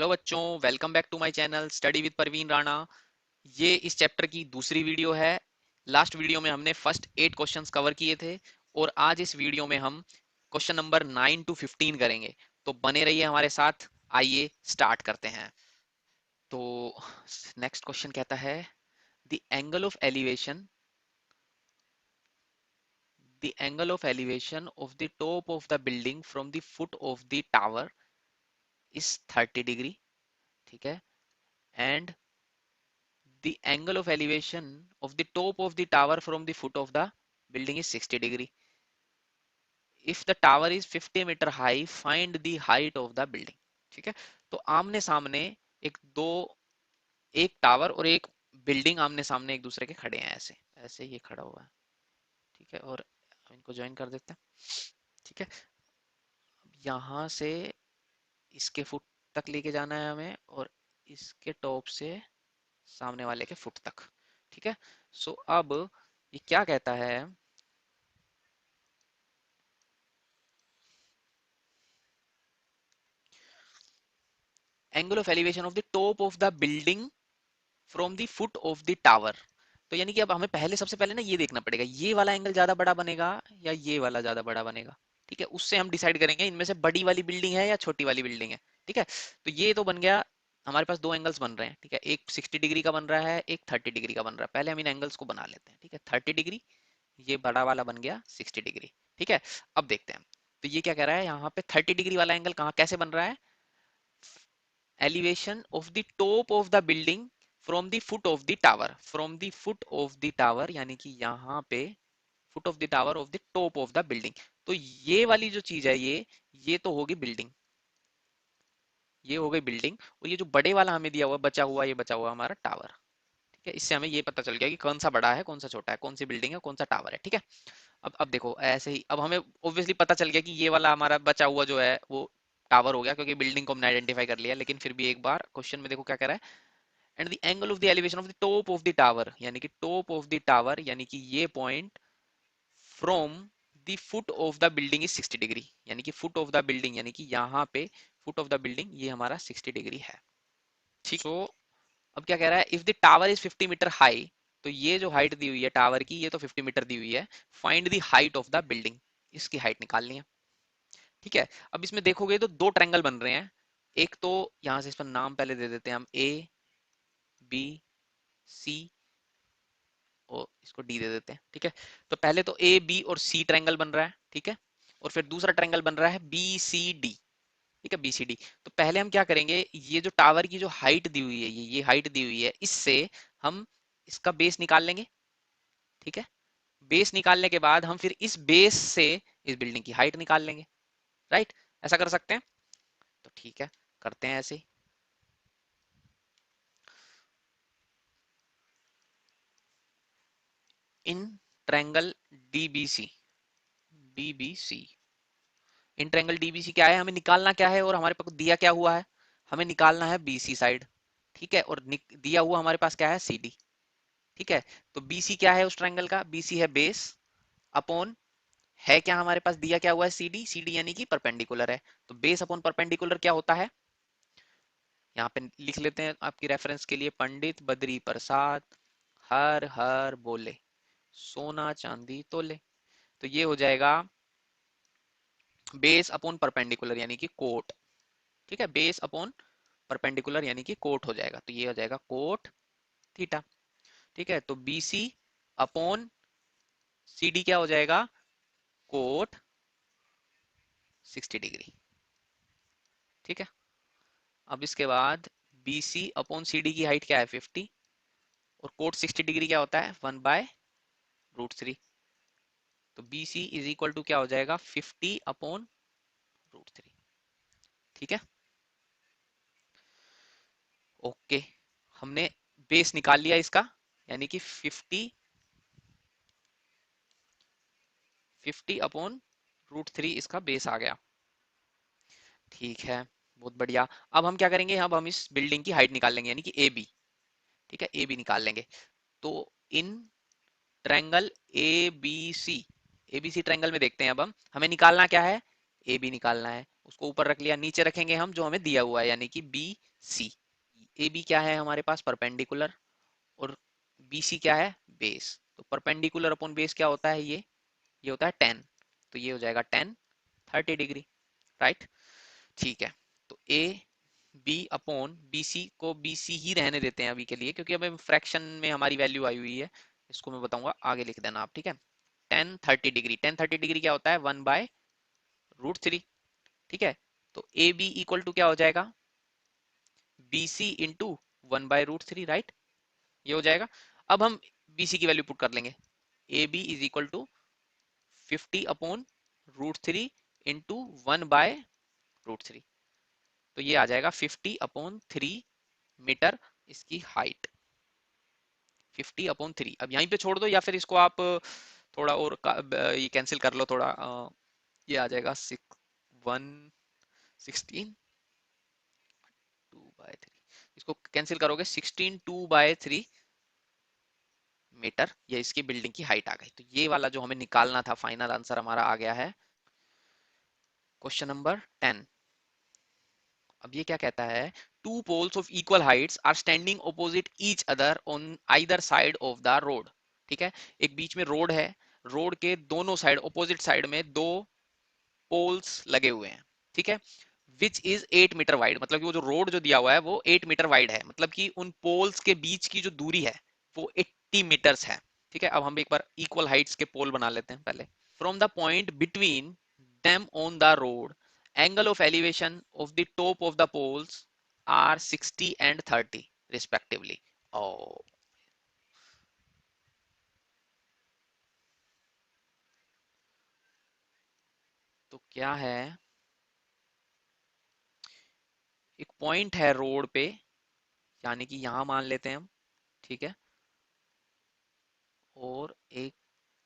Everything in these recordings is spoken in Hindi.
हेलो बच्चों, welcome back to my channel study with Parveen Rana. ये इस चैप्टर की दूसरी वीडियो है। लास्ट वीडियो में हमने फर्स्ट 8 क्वेश्चंस कवर किए थे और आज इस वीडियो में हम क्वेश्चन नंबर 9 to 15 करेंगे। तो बने रहिए हमारे साथ। आइए स्टार्ट करते हैं। तो नेक्स्ट क्वेश्चन कहता है the angle of elevation of the top of the building from the foot of the tower is 30 degree। ठीक है। And the angle of elevation of the top of the tower from the foot of the building is 60 degree. If the tower is 50 meter high, find the height of the building। ठीक है। तो आमने सामने एक दो एक टावर और एक बिल्डिंग आमने सामने एक दूसरे के खड़े हैं। ऐसे ऐसे ये खड़ा हुआ है। ठीक है। और इनको ज्वाइन कर देते हैं। ठीक है। यहाँ से इसके फुट तक लेके जाना है हमें और इसके टॉप से सामने वाले के फुट तक। ठीक है। सो अब ये क्या कहता है, angle of elevation of the top of the building from the foot of the tower. तो यानी कि अब हमें सबसे पहले ना ये देखना पड़ेगा, ये वाला एंगल ज्यादा बड़ा बनेगा या ये वाला ज्यादा बड़ा बनेगा। ठीक है। उससे हम डिसाइड करेंगे इनमें से बड़ी वाली बिल्डिंग है या छोटी वाली बिल्डिंग है। ठीक है। तो ये तो बन गया, हमारे पास दो एंगल्स बन रहे हैं। ठीक है। एक 60 डिग्री का बन रहा है, एक 30 डिग्री का बन रहा है। पहले हम इन एंगल्स को बना लेते हैं। ठीक है। 30 डिग्री, ये बड़ा वाला बन गया 60 डिग्री। ठीक है। अब देखते हैं। तो ये क्या कह रहा है, यहाँ पे 30 डिग्री वाला एंगल कहाँ कैसे बन रहा है, elevation of the top of the building from the foot of the tower, from the foot of the tower यानी कि यहाँ पे foot of the tower of the top of the building। तो ये वाली जो चीज है, ये तो होगी बिल्डिंग, ये हो गई बिल्डिंग। और ये जो बड़े वाला हमें दिया हुआ बचा हुआ, ये बचा हुआ हमारा टावर। ठीक है। इससे हमें ये पता चल गया कि कौन सा बड़ा है कौन सा छोटा है, कौन सी बिल्डिंग है कौन सा टावर है। ठीक है। अब देखो ऐसे ही अब हमें ऑब्वियसली पता चल गया कि ये वाला हमारा बचा हुआ जो है वो टावर हो गया, क्योंकि बिल्डिंग को हमने आइडेंटिफाई कर लिया। लेकिन फिर भी एक बार क्वेश्चन में देखो क्या कह रहा है, and the angle of the elevation of the top of the tower, यानी कि टॉप ऑफ द टावर यानी कि ये point from the foot of the building is 60 degree. यानी कि फुट ऑफ द बिल्डिंग यानी कि यहाँ पे फुट ऑफ द बिल्डिंग ये हमारा 60 डिग्री है। ठीक। तो अब क्या कह रहा है, if the tower is 50 meter high, तो ये जो हाइट दी हुई है टावर की, ये तो 50 मीटर दी हुई है। Find the height of the building, इसकी हाइट निकालनी है। ठीक है। अब इसमें देखोगे तो दो ट्रायंगल बन रहे हैं। एक तो यहां से इस पर नाम पहले दे देते हैं हम, ए बी सी और इसको डी दे देते हैं। ठीक है। तो पहले तो ए बी और सी ट्रायंगल बन रहा है। ठीक है। और फिर दूसरा ट्रायंगल बन रहा है बी सी डी। ठीक है, बी सी डी। तो पहले हम क्या करेंगे, ये जो टावर की जो हाइट दी हुई है, ये हाइट दी हुई है, इससे हम इसका बेस निकाल लेंगे। ठीक है। बेस निकालने के बाद हम फिर इस बेस से इस बिल्डिंग की हाइट निकाल लेंगे। राइट। ऐसा कर सकते हैं। तो ठीक है, करते हैं ऐसे ही। In triangle DBC, DBC, in triangle DBC क्या है, हमें निकालना क्या है और हमारे पास दिया क्या हुआ है, हमें निकालना है बीसी साइड। ठीक है। और दिया हुआ हमारे पास क्या है, सीडी। ठीक है। तो बीसी क्या है उस ट्रायंगल का, बीसी है बेस अपॉन, है क्या हमारे पास दिया क्या हुआ है, सीडी। सीडी यानी कि परपेंडिकुलर है। तो बेस अपॉन परपेंडिकुलर क्या होता है, यहाँ पे लिख लेते हैं आपकी रेफरेंस के लिए, पंडित बद्री प्रसाद हर हर बोले सोना चांदी तोले। तो ये हो जाएगा बेस अपॉन परपेंडिकुलर यानी कि कोट। ठीक है। बेस अपॉन परपेंडिकुलर यानी कि कोट हो जाएगा। तो ये हो जाएगा कोट थीटा। ठीक है। तो बीसी अपॉन सीडी क्या हो जाएगा, कोट 60 डिग्री। ठीक है। अब इसके बाद बीसी अपॉन सीडी की हाइट क्या है 50, और कोट 60 डिग्री क्या होता है 1/√3। तो बीसी इज इक्वल टू क्या हो जाएगा 50/√3। ठीक है। ओके। हमने बेस निकाल लिया इसका, यानी कि 50/√3 इसका बेस आ गया। ठीक है, बहुत बढ़िया। अब हम क्या करेंगे, अब हम इस बिल्डिंग की हाइट निकाल लेंगे यानी कि ए बी। ठीक है, ए बी निकाल लेंगे। तो in triangle A B C, A B C triangle में देखते हैं अब हम, हमें निकालना क्या है, ए बी निकालना है। उसको ऊपर रख लिया, नीचे रखेंगे हम जो हमें दिया हुआ है यानी कि बी सी। ए बी क्या है हमारे पास, परपेंडिकुलर, और बी सी क्या है, बेस। तो परपेंडिकुलर अपॉन बेस क्या होता है, ये होता है 10। तो ये हो जाएगा 10 30 डिग्री, राइट। ठीक है, तो A B upon B C को बी सी ही रहने देते हैं अभी के लिए, क्योंकि अभी फ्रैक्शन में हमारी वैल्यू आई हुई है। इसको मैं बताऊंगा, आगे लिख देना आप, ठीक है। 10 30 डिग्री, 10 30 डिग्री क्या होता है, 1/√3। ठीक है, तो ए बी इक्वल टू क्या हो जाएगा, बी सी इंटू 1/√3, राइट। ये हो जाएगा। अब हम बी सी की वैल्यू पुट कर लेंगे, A B is equal to 50/√3 into 1/√3। तो ये आ जाएगा 50/3 मीटर इसकी हाइट, 50/3। अब यहीं पे छोड़ दो, या फिर इसको आप थोड़ा और ये कैंसिल कर लो थोड़ा, ये आ जाएगा 16 2/3। इसको कैंसिल करोगे 16 2/3 मीटर, ये इसकी बिल्डिंग की हाइट आ गई। तो ये वाला जो हमें निकालना था, फाइनल आंसर हमारा आ गया है क्वेश्चन नंबर 10। अब ये क्या कहता है, two poles of equal heights are standing opposite each other on either side of the road. ठीक है, एक बीच में रोड है, रोड के दोनों साइड, ऑपोजिट साइड में दो पोल्स लगे हुए हैं। ठीक है, विच इज 8 मीटर वाइड, मतलब कि वो जो रोड जो दिया हुआ है वो 8 मीटर वाइड है, मतलब कि उन पोल्स के बीच की जो दूरी है वो 80 मीटर्स है। ठीक है, अब हम एक बार इक्वल हाइट्स के पोल बना लेते हैं पहले। From the point between them on the road, angle of elevation of the top of the poles are 60 and 30 respectively. Oh, तो क्या है, एक पॉइंट है रोड पे, यानी कि यहां मान लेते हैं हम, ठीक है, और एक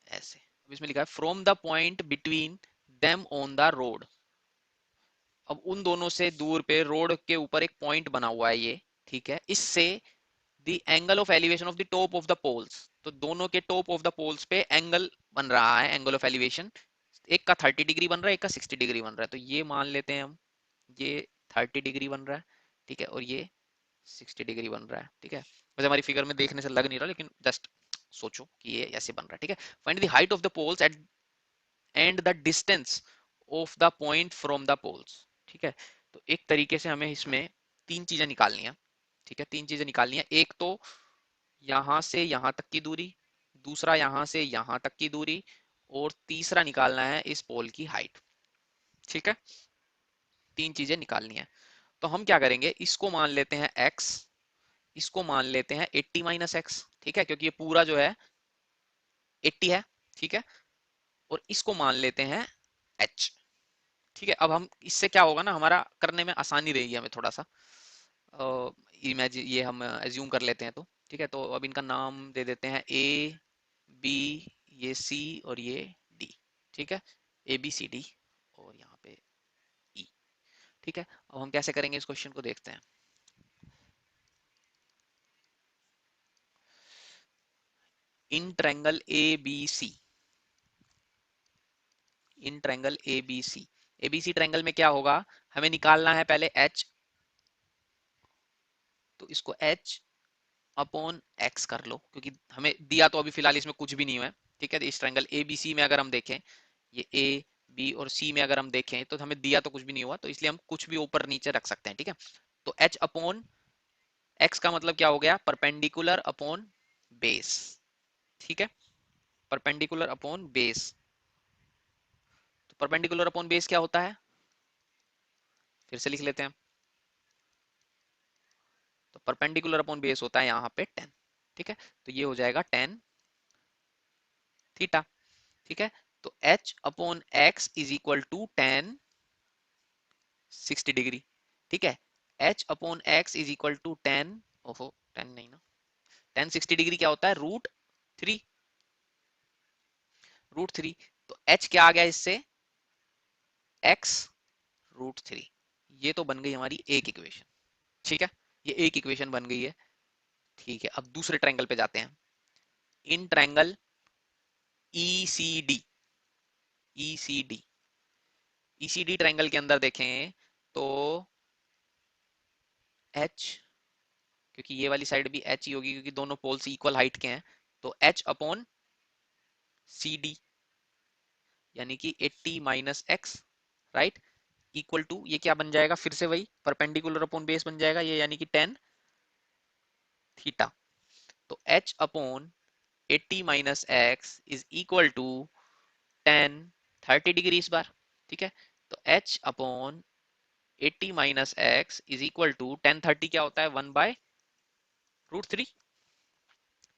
ऐसे। अब इसमें लिखा है from the point between them on the road. अब उन दोनों से दूर पे रोड के ऊपर एक पॉइंट बना हुआ है ये, ठीक है, इससे the angle of elevation of the top of the poles, तो दोनों के टॉप ऑफ द पोल्स पे एंगल बन रहा है, एंगल ऑफ एलिवेशन, एक का 30 डिग्री बन रहा है, एक का 60 डिग्री बन रहा है। तो ये मान लेते हैं हम, ये 30 डिग्री बन रहा है, ठीक है, और ये 60 डिग्री बन रहा है। ठीक है, वैसे हमारी फिगर में देखने से लग नहीं रहा, लेकिन जस्ट सोचो कि ये ऐसे बन रहा है। ठीक है, find the height of the poles at and the distance of the point from the poles. ठीक है, तो एक तरीके से हमें इसमें तीन चीजें निकालनी है। ठीक है, तीन चीजें निकालनी है, एक तो यहां से यहां तक की दूरी, दूसरा यहां से यहां तक की दूरी, और तीसरा निकालना है इस पोल की हाइट। ठीक है, तीन चीजें निकालनी है। तो हम क्या करेंगे, इसको मान लेते हैं x, इसको मान लेते हैं 80 - x। ठीक है, क्योंकि ये पूरा जो है 80 है। ठीक है, और इसको मान लेते हैं h। ठीक है, अब हम इससे क्या होगा ना, हमारा करने में आसानी रहेगी हमें थोड़ा सा, इमेजिन ये हम एज्यूम कर लेते हैं। तो ठीक है, तो अब इनका नाम दे देते हैं ए बी, ये सी और ये डी। ठीक है, ए बी सी डी, और यहाँ पे ई। ठीक है, अब हम कैसे करेंगे इस क्वेश्चन को, देखते हैं। In triangle A B C, in triangle A B C, A B C triangle में क्या होगा, हमें निकालना है पहले एच, तो इसको एच अपॉन एक्स कर लो, क्योंकि हमें दिया तो अभी फिलहाल इसमें कुछ भी नहीं हुआ है। ठीक है, तो इस ट्रायंगल ए बी सी में अगर हम देखें, ये ए बी और सी में अगर हम देखें तो हमें दिया तो कुछ भी नहीं हुआ, तो इसलिए हम कुछ भी ऊपर नीचे रख सकते हैं। ठीक है, तो एच अपॉन एक्स का मतलब क्या हो गया, परपेंडिकुलर अपॉन बेस। ठीक है, परपेंडिकुलर अपॉन बेस। तो परपेंडिकुलर अपॉन बेस क्या होता है, फिर से लिख लेते हैं। तो परपेंडिकुलर अपॉन बेस होता है यहाँ पे 10। ठीक है, तो ये हो जाएगा 10 थीटा। ठीक है, तो h upon x is equal to 10 60 degree. ठीक है, h upon x is equal to 10, ओहो 10 नहीं ना, 10 60 डिग्री क्या होता है, √3, √3। तो h क्या आ गया इससे, x √3। ये तो बन गई हमारी एक इक्वेशन। ठीक है, ये एक इक्वेशन बन गई है। ठीक है, अब दूसरे ट्रायंगल पे जाते हैं। In triangle E C D, E C D, ECD triangle के अंदर देखें तो एच, क्योंकि ये वाली साइड भी एच ही होगी क्योंकि दोनों पोल्स इक्वल हाइट के हैं, तो एच अपॉन सी डी यानी कि 80 minus x, right, equal to ये क्या बन जाएगा, फिर से वही परपेंडिकुलर अपॉन बेस बन जाएगा ये, यानी कि टेन थीटा। तो H upon 80 minus x is equal to tan 30 degree इस बार, ठीक है। तो H upon 80 minus x is equal to tan 30 क्या होता है, 1/√3,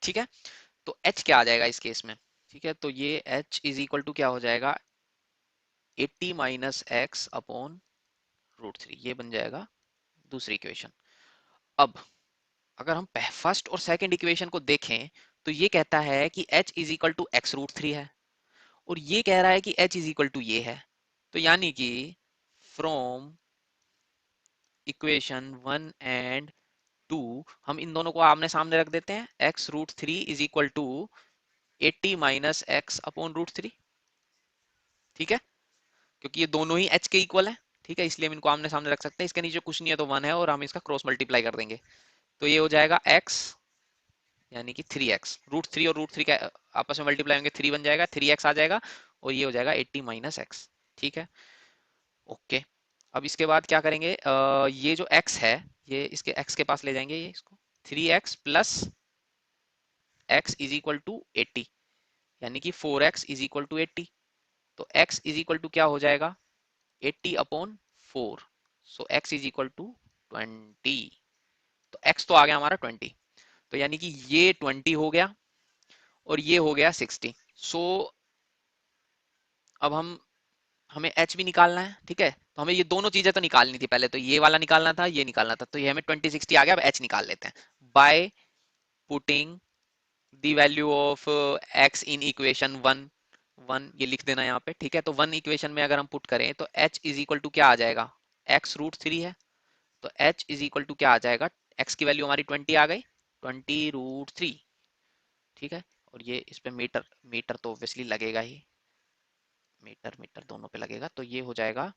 ठीक है। तो एच क्या आ जाएगा इस केस में, ठीक है, तो ये एच इज इक्वल टू क्या हो जाएगा, 80 माइनस एक्स अपॉन √3, ये बन जाएगा दूसरी इक्वेशन। अब अगर हम फर्स्ट और सेकंड इक्वेशन को देखें तो ये कहता है कि h is equal to x√3 है, और ये कह रहा है कि h इज इक्वल टू ये है। तो यानी कि फ्रॉम इक्वेशन 1 और 2 हम इन दोनों को आमने सामने रख देते हैं, x√3 is equal to 80 minus x upon √3, ठीक है, क्योंकि ये दोनों ही h के इक्वल है, ठीक है, इसलिए हम इनको आमने सामने रख सकते हैं। इसके नीचे कुछ नहीं है तो 1 है, और हम इसका क्रॉस मल्टीप्लाई कर देंगे, तो ये हो जाएगा x यानी कि 3x, √3 और √3 का आपस में मल्टीप्लाई होंगे 3 बन जाएगा, 3x आ जाएगा, और ये हो जाएगा 80 माइनस एक्स, ठीक है, ओके। अब इसके बाद क्या करेंगे, ये जो x है ये इसके x के पास ले जाएंगे, ये इसको 3x plus x is equal to 80, यानी कि 4x इज इक्वल टू 80। तो x इज इक्वल टू क्या हो जाएगा, 80 upon 4, so x is equal to 20। तो x तो आ गया हमारा 20, तो यानी कि ये 20 हो गया और ये हो गया 60। सो अब हमें h भी निकालना है, ठीक है, तो हमें ये दोनों चीजें तो निकालनी थी, पहले तो ये वाला निकालना था, ये निकालना था, तो ये हमें 2060 आ गया। अब h निकाल लेते हैं by putting the value of x in equation one, one ये लिख देना यहाँ पे, ठीक है। तो वन इक्वेशन में अगर हम पुट करें तो h इज इक्वल टू क्या आ जाएगा, x√3 है, तो h इज इक्वल टू क्या आ जाएगा, x की वैल्यू हमारी 20 आ गई, 20√3, ठीक है। और ये इस पे मीटर, मीटर तो ऑब्वियसली लगेगा ही, मीटर मीटर दोनों पे लगेगा, तो ये हो जाएगा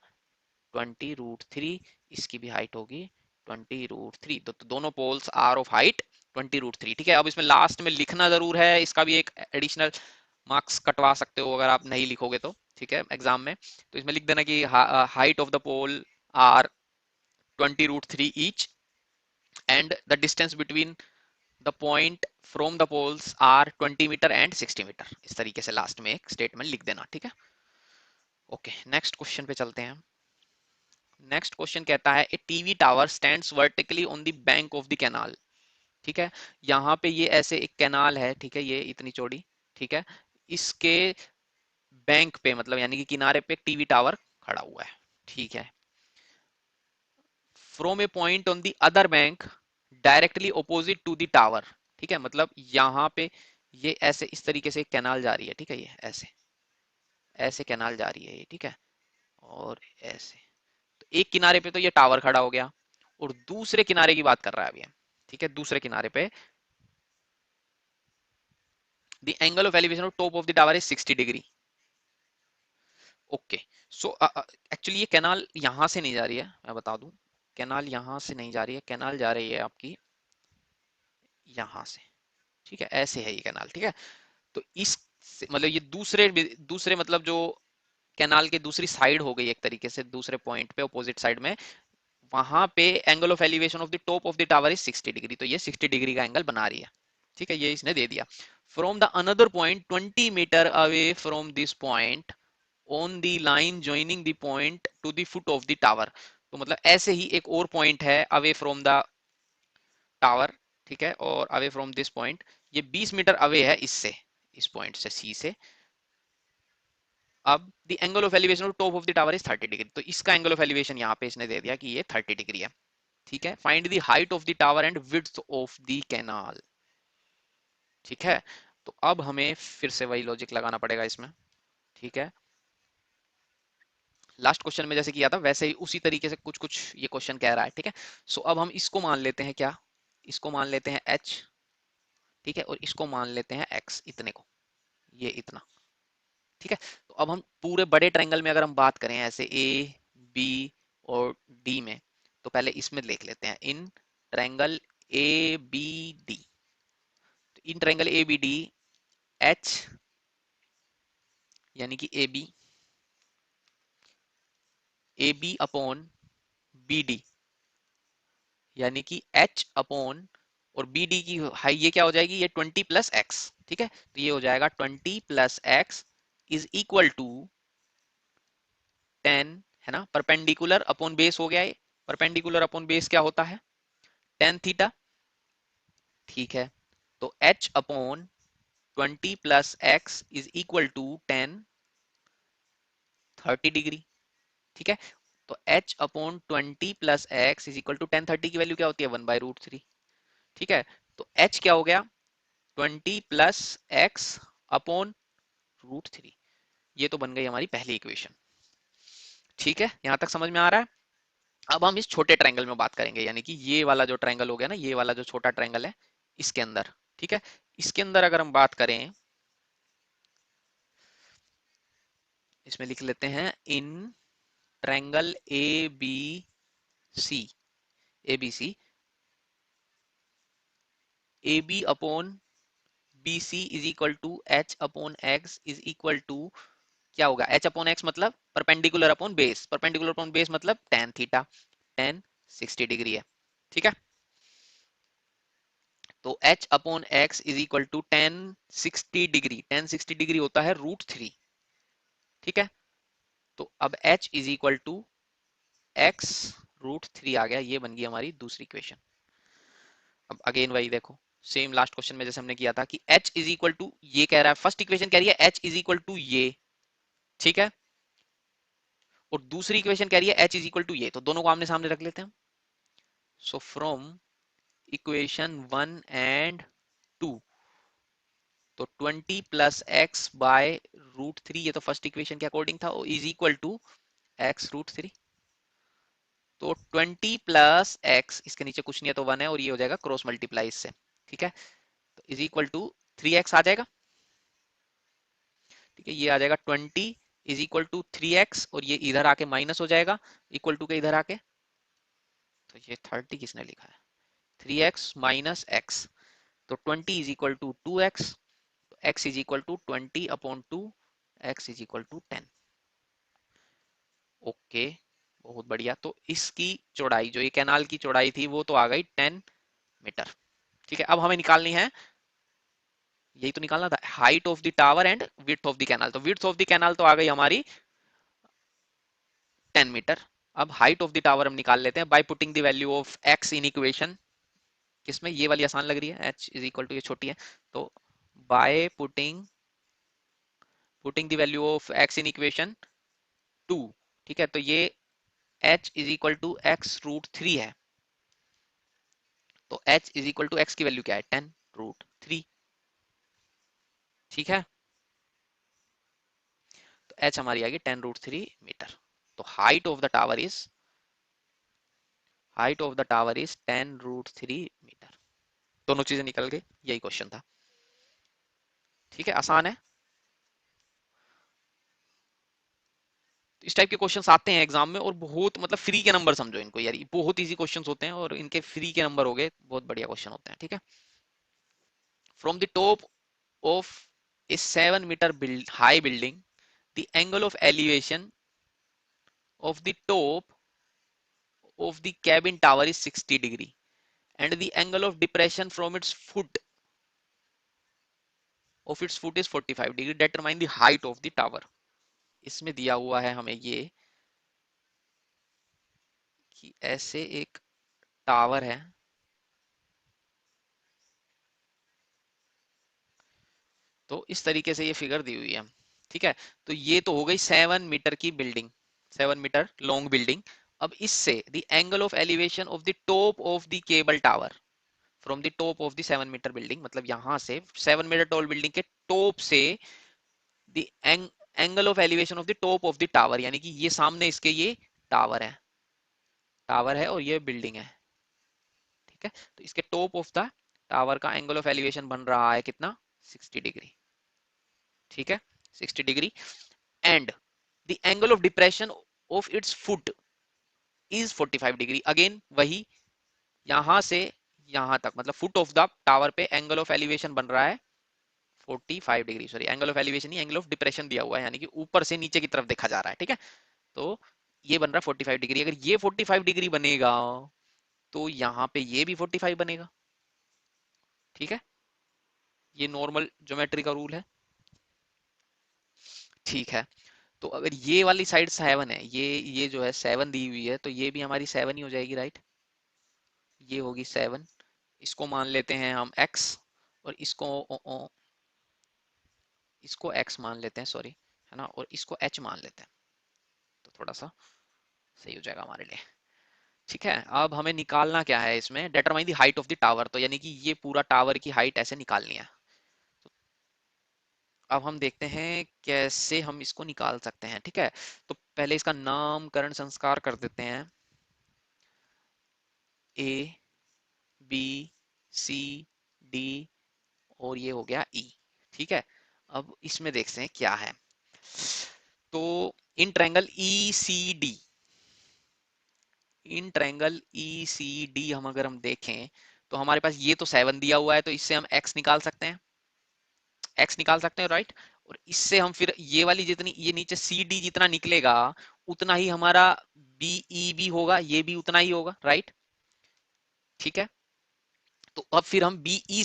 20√3, इसकी भी हाइट होगी 20√3, तो दोनों पोल्स आर ऑफ हाइट 20√3, ठीक है। अब इसमें लास्ट में लिखना जरूर है, इसका भी एक एडिशनल मार्क्स कटवा सकते हो अगर आप नहीं लिखोगे तो, ठीक है, एग्जाम में। तो इसमें लिख देना कि height of the pole are 20√3 each, and the distance between the point from the poles are 20 meter and 60 meter, इस तरीके से लास्ट में एक स्टेटमेंट लिख देना, ठीक है। ओके, नेक्स्ट क्वेश्चन पे चलते हैं। नेक्स्ट क्वेश्चन कहता है a TV tower stands vertically on the bank of the canal, ठीक है। यहाँ पे ये ऐसे एक कैनाल है, ठीक है, ये इतनी चौड़ी, ठीक है, इसके बैंक पे मतलब यानी कि किनारे पे एक टीवी टावर खड़ा हुआ है, ठीक है। From a point on the other bank directly opposite to the tower, ठीक है, मतलब यहाँ पे ये ऐसे इस तरीके से एक कैनाल जा रही है, ठीक है, ये ऐसे ऐसे कैनाल जा रही है ये, ठीक है, और ऐसे, तो एक किनारे पे तो ये टावर खड़ा हो गया, और दूसरे किनारे की बात कर रहा है अभी हम, ठीक है, दूसरे किनारे पे the angle of elevation of top of the tower is 60 degree, okay. So actually ये कैनाल यहां से नहीं जा रही है, मैं बता दूं, कैनाल यहां से नहीं जा रही है, कैनाल जा रही है आपकी यहां से, ठीक है, ऐसे है ये कैनाल, ठीक है। तो इस मतलब ये दूसरे दूसरे मतलब जो कैनाल के दूसरी साइड हो गई एक तरीके से, दूसरे पॉइंट पे अपोजिट साइड में, वहां पे angle of elevation of the top of the tower is 60 degree, तो ये 60 डिग्री का एंगल बना रही है, ठीक है, ये इसने दे दिया। From the another point 20 meter away from this point on the line joining the point to the foot of the tower, तो मतलब ऐसे ही एक और पॉइंट है अवे फ्रॉम द टावर, ठीक है, और अवे फ्रॉम दिस पॉइंट, ये 20 मीटर अवे है इससे, इस पॉइंट से सी से। अब the angle of elevation of top of the tower is 30 degree, तो इसका एंगल ऑफ एलिवेशन यहाँ पे इसने दे दिया कि ये 30 डिग्री है, ठीक है। Find the height of the tower and width of the canal, ठीक है। तो अब हमें फिर से वही लॉजिक लगाना पड़ेगा इसमें, ठीक है। लास्ट क्वेश्चन में जैसे किया था वैसे ही उसी तरीके से कुछ कुछ ये क्वेश्चन कह रहा है, ठीक है। सो अब हम इसको मान लेते हैं क्या, इसको मान लेते हैं h, ठीक है, और इसको मान लेते हैं x, इतने को, ये इतना, ठीक है। तो अब हम पूरे बड़े ट्रायंगल में अगर हम बात करें ऐसे ए बी और डी में, तो पहले इसमें देख लेते हैं in triangle A B D. In triangle A B D h यानी कि A B upon B D यानी कि एच अपॉन, और बी डी की हाई ये क्या हो जाएगी, ये 20 प्लस एक्स। ठीक है, तो ये हो जाएगा 20 plus x is equal to 10, है ना, परपेंडिकुलर अपॉन बेस हो गया ये। परपेंडिकुलर अपॉन बेस क्या होता है, टेन थीटा। ठीक है, तो H upon 20 plus x is equal to 10 30 degree. ठीक है, तो h upon 20 plus x is equal to 10 30 की वैल्यू क्या होती है, 1/√3। ठीक है, तो h क्या हो गया, 20 प्लस एक्स अपॉन √3। ये तो बन गई हमारी पहली इक्वेशन। ठीक है, यहां तक समझ में आ रहा है। अब हम इस छोटे ट्रायंगल में बात करेंगे, यानी कि ये वाला जो ट्रायंगल हो गया ना, ये वाला जो छोटा ट्रायंगल है इसके अंदर। ठीक है, इसके अंदर अगर हम बात करें, इसमें लिख लेते हैं in triangle C A B C, A B upon B C is equal to h upon x is equal to, क्या होगा, एच अपॉन एक्स मतलब perpendicular upon base, perpendicular upon base मतलब टेन थीटा, टेन 60 डिग्री है। ठीक है, तो H upon x is equal to 10 60 degree, 10 60 degree होता है √3। ठीक है, तो अब h is equal to x √3 आ गया, ये बन गई हमारी दूसरी इक्वेशन। अब अगेन वही देखो, सेम लास्ट क्वेश्चन में जैसे हमने किया था कि h इज इक्वल टू, ये कह रहा है फर्स्ट इक्वेशन कह रही है h इज इक्वल टू ये। ठीक है, और दूसरी इक्वेशन कह रही है h इज इक्वल टू ये, तो दोनों को आमने सामने रख लेते हैं। सो फ्रॉम इक्वेशन 1 and 2, तो 20 प्लस एक्स बाय √3, ये तो फर्स्ट इक्वेशन के अकॉर्डिंग था, इज इक्वल टू x√3। तो 20 प्लस एक्स, इसके नीचे कुछ नहीं है तो 1 है, और ये हो जाएगा क्रॉस मल्टीप्लाई इससे। ठीक है, तो इज इक्वल टू 3x आ जाएगा। ठीक है, ये आ जाएगा 20 इज इक्वल टू 3x, और ये इधर आके माइनस हो जाएगा इक्वल टू के इधर आके, तो ये 30 किसने लिखा है, 3x माइनस एक्स, तो 20 is equal to 2x, x is equal to 20 upon 2, x is equal to 10। Okay, बहुत बढ़िया। तो इसकी चौड़ाई, जो ये कैनाल की चौड़ाई थी, वो तो आ गई 10 मीटर। ठीक है, अब हमें निकालनी है, यही तो निकालना था, height of the tower and width of the canal. तो विड्थ ऑफ द कैनाल तो आ गई हमारी 10 मीटर। अब हाइट ऑफ द टावर हम निकाल लेते हैं by putting the value of x in equation. किसमें, ये वाली आसान लग रही है, h इज इक्वल टू, ये छोटी है, तो by putting the value of x in equation 2। ठीक है, तो ये h is equal to x√3 है, तो h is equal to x की वैल्यू क्या है, 10√3। ठीक है, तो h हमारी आ गई 10√3 मीटर। तो height of the tower is 10√3 meter. दोनों चीजें निकल गई, यही क्वेश्चन था। ठीक है, आसान है। तो इस टाइप के क्वेश्चंस आते हैं एग्जाम में, और बहुत मतलब फ्री के नंबर समझो इनको यार, ये बहुत इजी क्वेश्चंस होते हैं, और इनके फ्री के नंबर हो गए, बहुत बढ़िया क्वेश्चन होते हैं। ठीक है, from the top of a 7 meter high building, the angle of elevation of the top of the cabin tower is 60 degree and the angle of depression from its foot is 45 degree. Determine the height of the tower. इसमें दिया हुआ है हमें ये कि ऐसे एक टावर है, तो इस तरीके से ये फिगर दी हुई है। ठीक है, तो ये तो हो गई 7 मीटर की बिल्डिंग, 7 मीटर लॉन्ग बिल्डिंग। अब इससे the angle of elevation of the top of the cable tower from the top of the 7 meter building, मतलब यहां से 7 मीटर टॉल बिल्डिंग के टॉप से the angle of elevation of the top of the tower, यानी कि ये सामने इसके ये टावर है, टावर है और ये बिल्डिंग है। ठीक है, तो इसके टॉप ऑफ द टावर का एंगल ऑफ एलिवेशन बन रहा है कितना, 60 डिग्री। ठीक है, 60 degree. And the angle of depression of its foot is 45 degree. Again वही, यहां से यहां तक मतलब फुट ऑफ द टावर पे एंगल ऑफ एलिवेशन बन रहा है 45 degree, sorry angle of elevation नहीं, एंगल ऑफ डिप्रेशन दिया हुआ है, यानी कि ऊपर से नीचे की तरफ देखा जा रहा है, ठीक है। तो ये बन रहा है 45 डिग्री। अगर ये 45 डिग्री बनेगा तो यहाँ पे ये भी 45 बनेगा, ठीक है। ये नॉर्मल ज्योमेट्री का रूल है, ठीक है। तो अगर ये वाली साइड 7 है, ये जो है 7 दी हुई है, तो ये भी हमारी 7 ही हो जाएगी, राइट। ये होगी 7, इसको मान लेते हैं हम x, और इसको x मान लेते हैं, सॉरी, है ना, और इसको h मान लेते हैं, तो थोड़ा सा सही हो जाएगा हमारे लिए, ठीक है। अब हमें निकालना क्या है इसमें, determine the height of the tower, तो यानी कि ये पूरा टावर की हाइट ऐसे निकालनी है। तो अब हम देखते हैं कैसे हम इसको निकाल सकते हैं, ठीक है। तो पहले इसका नामकरण संस्कार कर देते हैं, ए बी सी डी, और ये हो गया ई, ठीक है। अब इसमें देखते हैं क्या है। तो in triangle E C D, in triangle E C D हम अगर हम देखें, तो हमारे पास ये तो 7 दिया हुआ है, तो इससे हम x निकाल सकते हैं, x निकाल सकते हैं, राइट। और इससे हम फिर ये वाली जितनी, ये नीचे सी डी जितना निकलेगा उतना ही हमारा बी ई भी होगा, ये भी उतना ही होगा, राइट, ठीक है। तो अब फिर हम बीई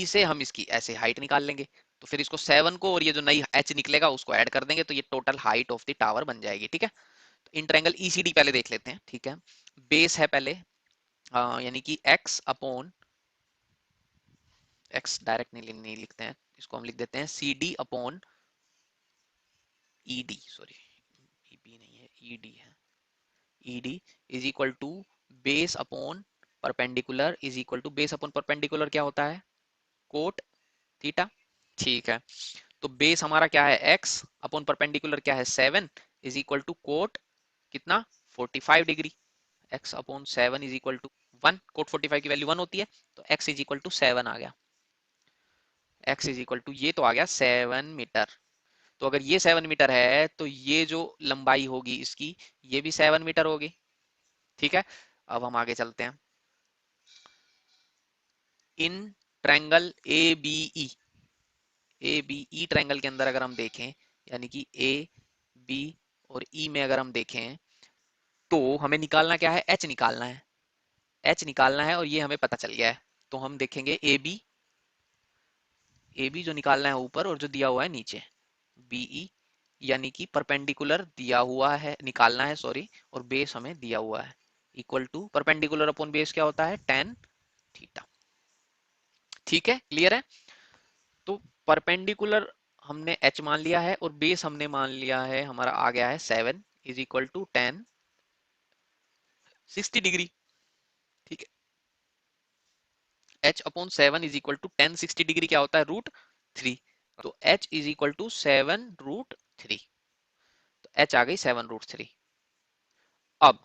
से हम इसकी ऐसे हाइट निकाल लेंगे, तो फिर इसको 7 को और ये जो नई एच निकलेगा उसको ऐड कर देंगे, तो ये total height of the tower बन जाएगी, ठीक है। तो इन ट्रायंगल ईसीडी पहले देख लेते हैं, ठीक है। बेस है पहले, यानी कि x अपॉन, x डायरेक्ट नहीं लिखते हैं, इसको हम लिख देते हैं C D upon E D, sorry E B नहीं है, ई डी है, E D is equal to base upon perpendicular is equal to, base upon perpendicular क्या होता है, कोट थीटा, ठीक है। तो बेस हमारा क्या है x, अपॉन परपेंडिकुलर क्या है 7, इज इक्वल टू कोट कितना 45 degree, x upon 7 is equal to 1, cot 45 की वैल्यू 1 होती है, तो x इज इक्वल टू 7 आ गया, x इज इक्वल टू ये तो आ गया 7 मीटर। तो अगर ये 7 मीटर है तो ये जो लंबाई होगी इसकी, ये भी 7 मीटर होगी, ठीक है। अब हम आगे चलते हैं, in triangle A B E, A B E triangle के अंदर अगर हम देखें, यानी कि ए बी और ई में अगर हम देखें, तो हमें निकालना क्या है, एच निकालना है, एच निकालना है, और ये हमें पता चल गया है। तो हम देखेंगे ए बी जो निकालना है ऊपर, और जो दिया हुआ है नीचे बीई, यानी कि परपेंडिकुलर दिया हुआ है, निकालना है सॉरी, और बेस हमें दिया हुआ है, equal to perpendicular upon base क्या होता है, टेन थीटा, ठीक है, क्लियर है। तो परपेंडिकुलर हमने h मान लिया है, और बेस हमने मान लिया है, हमारा आ गया है 7 इज इक्वल टू 10 60 डिग्री, ठीक है। h upon 7 is equal to 10 60 degree क्या होता है, √3, तो h इज इक्वल टू 7 √3, तो h आ गई 7 √3। अब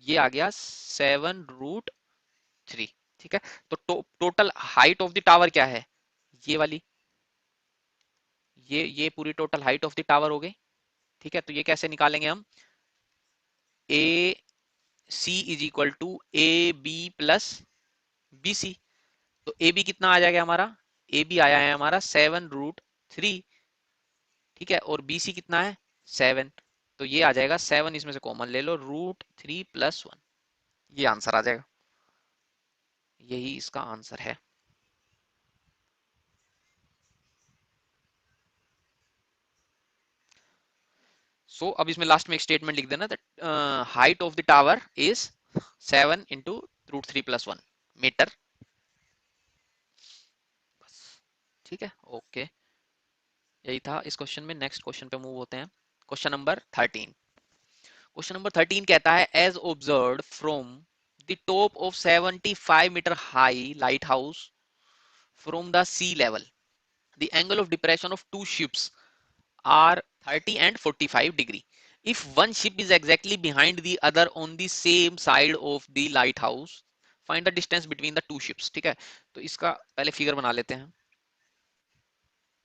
ये आ गया 7 √3, ठीक है। तो total height of the tower क्या है, ये वाली, ये पूरी total height of the tower हो गई, ठीक है। तो ये कैसे निकालेंगे हम, A C is equal to A B plus B C, तो ए बी कितना आ जाएगा हमारा, ए बी आया है हमारा 7 √3, ठीक है, और बी सी कितना है 7, तो ये आ जाएगा 7, इसमें से कॉमन ले लो, √3 + 1, ये आंसर आ जाएगा, यही इसका आंसर है। सो अब इसमें लास्ट में एक स्टेटमेंट लिख देना, height of the tower is 7 × √3 + 1 meter, बस, ठीक है, ओके, यही था इस क्वेश्चन में। नेक्स्ट क्वेश्चन पे मूव होते हैं, क्वेश्चन नंबर 13। क्वेश्चन नंबर 13 कहता है, as observed from the top of 75 metre high light house from the sea level, the angle of depression of two ships are 30 and 45 degree. If one ship is exactly behind the other on the same side of the lighthouse, find the distance between the two ships, ठीक है। तो इसका पहले फिगर बना लेते हैं।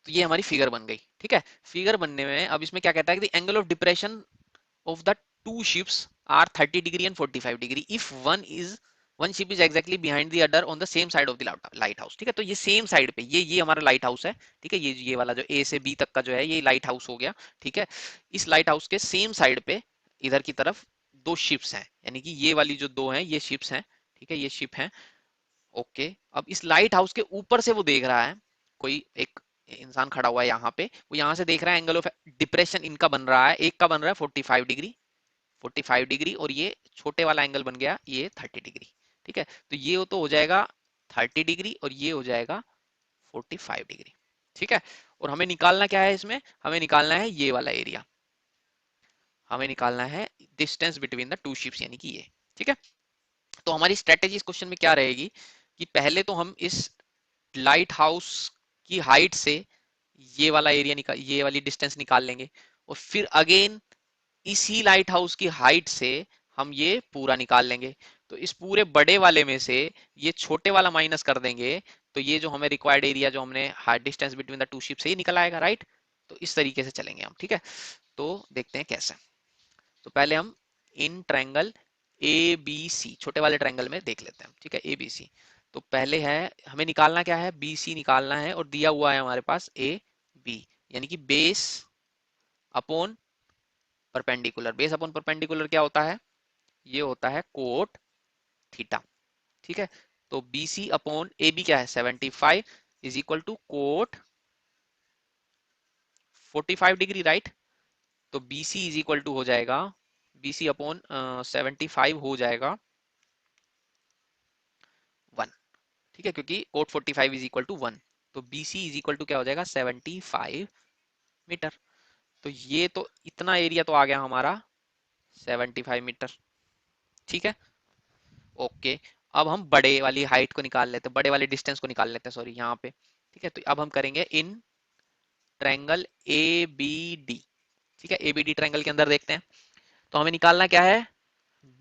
तो ये हमारी फिगर बन गई, ठीक है। फिगर बनने में अब इसमें क्या कहता है कि angle of depression of the two ships are 30 degree and 45 degree if one ship is exactly behind the other on the same side of the lighthouse, ठीक है। तो ये सेम साइड पे ये हमारा लाइट हाउस है, ठीक है। ये वाला जो ए से बी तक का जो है ये लाइट हाउस हो गया, ठीक है। इस लाइट हाउस के सेम साइड पे इधर की तरफ दो शिप्स हैं, यानी कि ये वाली जो दो हैं ये शिप्स हैं, ठीक है, ये शिप हैं। ओके, अब इस लाइट हाउस के ऊपर से वो देख रहा है, कोई एक इंसान खड़ा हुआ है यहाँ पे, वो यहाँ से देख रहा है, एंगल ऑफ डिप्रेशन इनका बन रहा है, एक का बन रहा है 45 डिग्री, 45 डिग्री, और ये छोटे वाला एंगल बन गया ये 30 डिग्री, ठीक है। तो ये तो हो जाएगा 30 डिग्री और ये हो जाएगा 45 डिग्री, ठीक है। और हमें निकालना क्या है, इसमें हमें निकालना है ये वाला एरिया, हमें निकालना है distance between the two ships, यानी कि ये, ठीक है। तो हमारी स्ट्रेटेजी इस क्वेश्चन में क्या रहेगी कि पहले तो हम इस लाइट हाउस की हाइट से ये वाला एरिया निकाल, ये वाली डिस्टेंस निकाल लेंगे, और फिर अगेन इसी लाइट हाउस की हाइट से हम ये पूरा निकाल लेंगे। तो इस पूरे बड़े वाले में से ये छोटे वाला माइनस कर देंगे, तो ये जो हमें रिक्वायर्ड एरिया जो हमने height distance between the two ship से ही निकल आएगा, राइट। तो इस तरीके से चलेंगे हम, ठीक है। तो देखते हैं कैसे। तो पहले हम इन ट्रायंगल ए बी सी, छोटे वाले ट्रायंगल में देख लेते हैं, ठीक है, ए बी सी। तो पहले है हमें निकालना क्या है, बी सी निकालना है, और दिया हुआ है हमारे पास ए बी, यानी कि base upon perpendicular. Base upon perpendicular क्या होता है, ये होता है कोट थीटा, ठीक है। तो B C upon A B क्या है 75 is equal to cot 45 degree, right. तो B C is equal to हो जाएगा, बी सी अपॉन 75 हो जाएगा 1, ठीक है, क्योंकि कोट 45 इज इक्वल टू 1। तो B C is equal to क्या हो जाएगा 75 मीटर। तो ये तो इतना एरिया तो आ गया हमारा 75 मीटर, ठीक है। ओके, अब हम बड़े वाली हाइट को निकाल लेते हैं, बड़े वाले डिस्टेंस को निकाल लेते हैं, सॉरी, यहाँ पे, ठीक है। तो अब हम करेंगे in triangle A B D, ठीक है। ए बी डी ट्रायंगल के अंदर देखते हैं, तो हमें निकालना क्या है,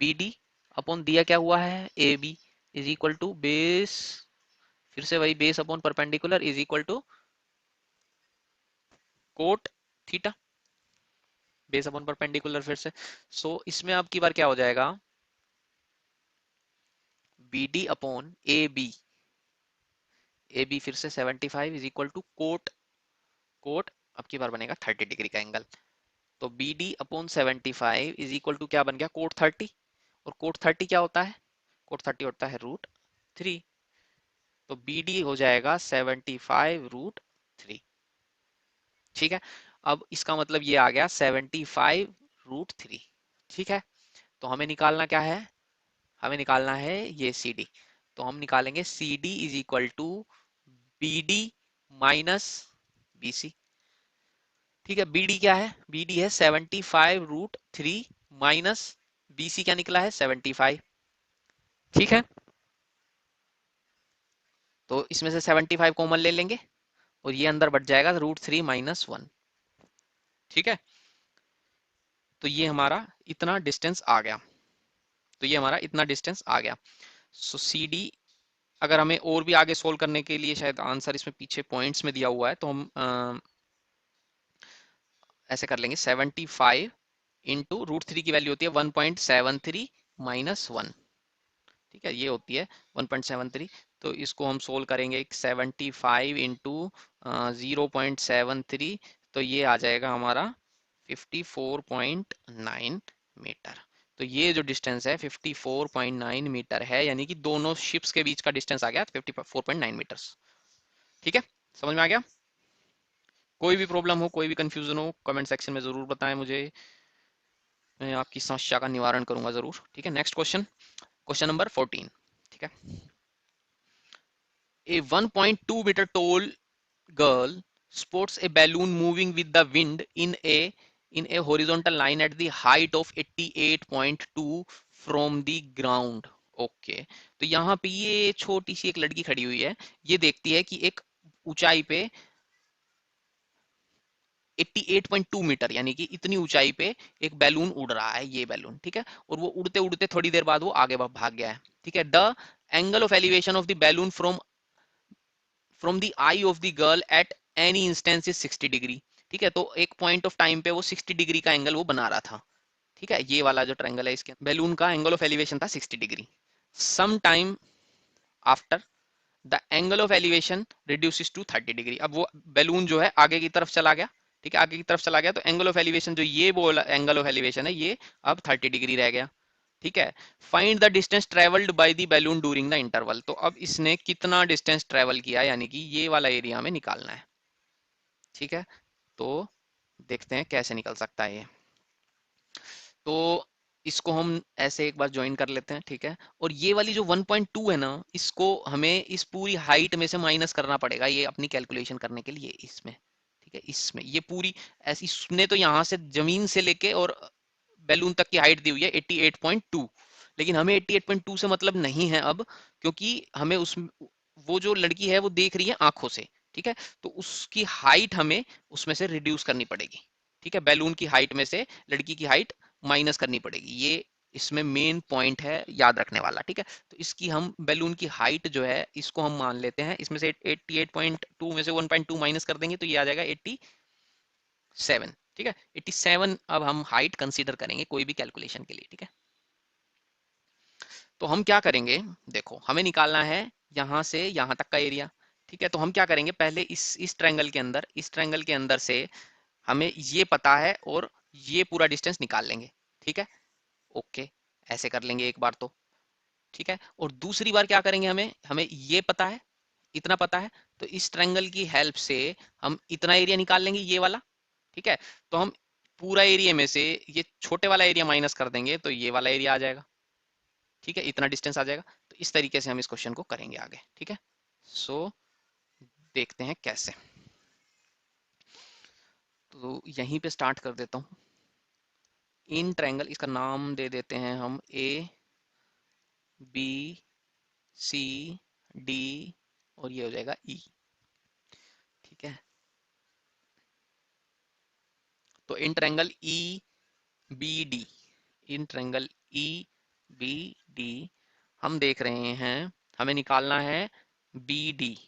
बी डी अपॉन दिया क्या हुआ है A B is equal to base, फिर से वही base upon perpendicular is equal to cot theta, base upon perpendicular फिर से। सो इसमें अब की बार क्या हो जाएगा, B D upon A B फिर से 75 is equal to cot, cot अब की बार बनेगा 30 डिग्री का एंगल। तो B D upon 75 is equal to क्या बन गया कोट 30, और कोट 30 क्या होता है, कोट 30 होता है √3। तो बी डी हो जाएगा 75 √3, ठीक है। अब इसका मतलब ये आ गया 75 √3, ठीक है। तो हमें निकालना क्या है, हमें निकालना है ये सी डी। तो हम निकालेंगे C D is equal to B D minus B C, ठीक है। बी डी क्या है, बी डी है 75 √3 माइनस बी सी क्या निकला है 75, ठीक है। तो इसमें से 75 कॉमन ले लेंगे, और ये अंदर बढ़ जाएगा √3 - 1, ठीक है। तो ये हमारा इतना डिस्टेंस आ गया, तो ये हमारा इतना डिस्टेंस आ गया। सो सी डी, अगर हमें और भी आगे सोल्व करने के लिए शायद आंसर इसमें पीछे पॉइंट्स में दिया हुआ है, तो हम ऐसे कर लेंगे 75 इंटू √3 की वैल्यू होती है 1.73 - 1, ठीक है, ये होती है 1.73। तो इसको हम सोल्व करेंगे 75 इंटू 0.73, तो ये आ जाएगा हमारा 54.9 मीटर। तो ये जो डिस्टेंस है 54.9 मीटर है, यानी कि दोनों शिप्स के बीच का डिस्टेंस आ गया 54.9 मीटर्स, ठीक है। समझ में आ गया। कोई भी प्रॉब्लम हो, कोई भी कंफ्यूजन हो, कमेंट सेक्शन में जरूर बताएं मुझे, मैं आपकी समस्या का निवारण करूंगा जरूर, ठीक है। नेक्स्ट क्वेश्चन, क्वेश्चन नंबर 14, ठीक है। A 1.2 meter tall girl spots a balloon moving with the wind in a horizontal line at the height of 88.2 from the ground. Okay okay. तो यहाँ पे ये छोटी सी एक लड़की खड़ी हुई है, ये देखती है कि एक ऊंचाई पे 88.2 मीटर, यानी कि इतनी ऊंचाई पे एक बैलून उड़ रहा है, ये बैलून, ठीक है। और वो उड़ते उड़ते थोड़ी देर बाद वो आगे भाग गया है, ठीक है। The angle of elevation of the balloon from the I of the girl at any instance is 60 degree. ठीक है, तो एक पॉइंट ऑफ टाइम पे वो 60 डिग्री का एंगल वो बना रहा था। ठीक है, ये वाला जो ट्रायंगल है इसके बैलून का एंगल ऑफ एलिवेशन था 60 degree. Some time after the angle of elevation reduces to 30 degree. अब वो बैलून जो है आगे की तरफ चला गया। ठीक है, आगे की तरफ चला गया तो एंगल ऑफ एलिवेशन जो ये वो एंगल ऑफ एलिवेशन है ये अब 30 डिग्री रह गया। ठीक है, find the distance travelled by the balloon during the interval. तो अब इसने कितना डिस्टेंस ट्रेवल किया यानी कि ये वाला एरिया हमें निकालना है। ठीक है, तो देखते हैं कैसे निकल सकता है ये। तो इसको हम ऐसे एक बार ज्वाइन कर लेते हैं। ठीक है, और ये वाली जो 1.2 है ना, इसको हमें इस पूरी हाइट में से माइनस करना पड़ेगा ये अपनी कैलकुलेशन करने के लिए इसमें। ठीक है, इसमें ये पूरी ऐसी इसने तो यहाँ से जमीन से लेके और बैलून तक की हाइट दी हुई है 88.2, लेकिन हमें 88.2 से मतलब नहीं है अब, क्योंकि हमें उस वो जो लड़की है वो देख रही है आंखों से। ठीक है, तो उसकी हाइट हमें उसमें से रिड्यूस करनी पड़ेगी। ठीक है, बैलून की हाइट में से लड़की की हाइट माइनस करनी पड़ेगी, ये इसमें मेन पॉइंट है याद रखने वाला। ठीक है, तो इसकी हम बैलून की हाइट जो है इसको हम मान लेते हैं, इसमें से 88.2 में से 1.2 माइनस कर देंगे तो ये आ जाएगा 87। ठीक है, 87 अब हम हाइट कंसीडर करेंगे कोई भी कैलकुलेशन के लिए। ठीक है, तो हम क्या करेंगे, देखो हमें निकालना है यहां से यहां तक का एरिया। ठीक है, तो हम क्या करेंगे, पहले इस ट्रायंगल के अंदर, इस ट्रायंगल के अंदर से हमें ये पता है और ये पूरा डिस्टेंस निकाल लेंगे। ठीक है, ओके, ऐसे कर लेंगे एक बार तो। ठीक है, और दूसरी बार क्या करेंगे, हमें हमें ये पता है, इतना पता है, तो इस ट्रायंगल की हेल्प से हम इतना एरिया निकाल लेंगे ये वाला। ठीक है, तो हम पूरा एरिया में से ये छोटे वाला एरिया माइनस कर देंगे तो ये वाला एरिया आ जाएगा। ठीक है, इतना डिस्टेंस आ जाएगा। तो इस तरीके से हम इस क्वेश्चन को करेंगे आगे। ठीक है, सो देखते हैं कैसे। तो यहीं पे स्टार्ट कर देता हूँ। इन ट्रायंगल, इसका नाम दे देते हैं हम ए बी सी डी और ये हो जाएगा ई। ठीक है, तो in triangle E B D, in triangle E B D हम देख रहे हैं, हमें निकालना है बी डी।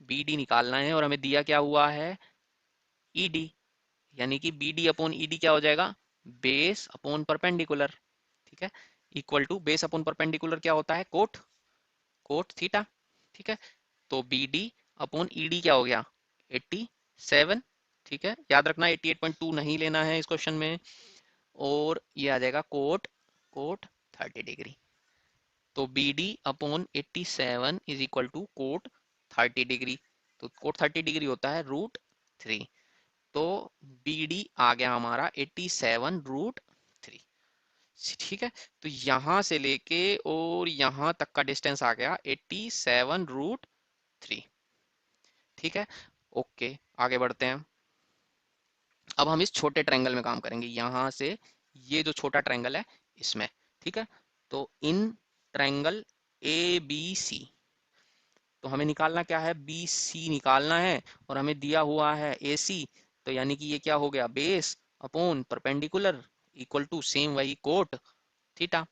बी डी निकालना है और हमें दिया क्या हुआ है, ई डी, यानी कि B D upon E D क्या हो जाएगा, बेस अपॉन परपेंडिकुलर। ठीक है, equal to base upon perpendicular क्या होता है, कोट, कोट थीटा। ठीक है, तो B D upon E D क्या हो गया, 87। ठीक है, याद रखना 88.2 नहीं लेना है इस क्वेश्चन में, और ये आ जाएगा कोट, कोट 30 डिग्री। तो B D upon 87 is equal to cot 30 degree. तो कोट 30 डिग्री होता है √3। तो बी डी आ गया हमारा 87 √3। ठीक है, तो यहां से लेके और यहां तक का डिस्टेंस आ गया 87 √3। ठीक है, ओके, आगे बढ़ते हैं। अब हम इस छोटे ट्रायंगल में काम करेंगे, यहां से ये जो छोटा ट्रायंगल है इसमें। ठीक है, तो in triangle A B C, तो हमें निकालना क्या है, बी सी निकालना है, और हमें दिया हुआ है ए सी। तो यानी कि ये क्या हो गया, base upon perpendicular equal to same वही कोट थीटा,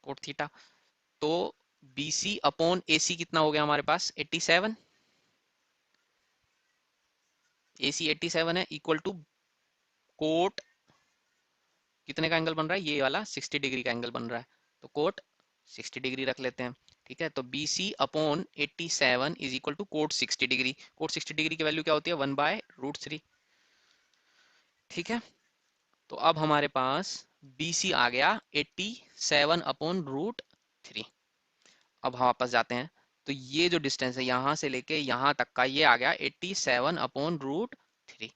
कोट थीटा। तो B C upon A C कितना हो गया हमारे पास, 87, ए सी 87 है, इक्वल टू कोट कितने का एंगल बन रहा है, ये वाला 60 डिग्री का एंगल बन रहा है, तो कोट 60 डिग्री रख लेते हैं। ठीक है, तो B C upon 87 is equal to cot 60 degree. Cot 60 degree की वैल्यू क्या होती है, 1/√3। ठीक है, तो अब हमारे पास बी सी आ गया 87/√3। अब हम वापस जाते हैं, तो ये जो डिस्टेंस है यहां से लेके यहां तक का ये आ गया 87/√3।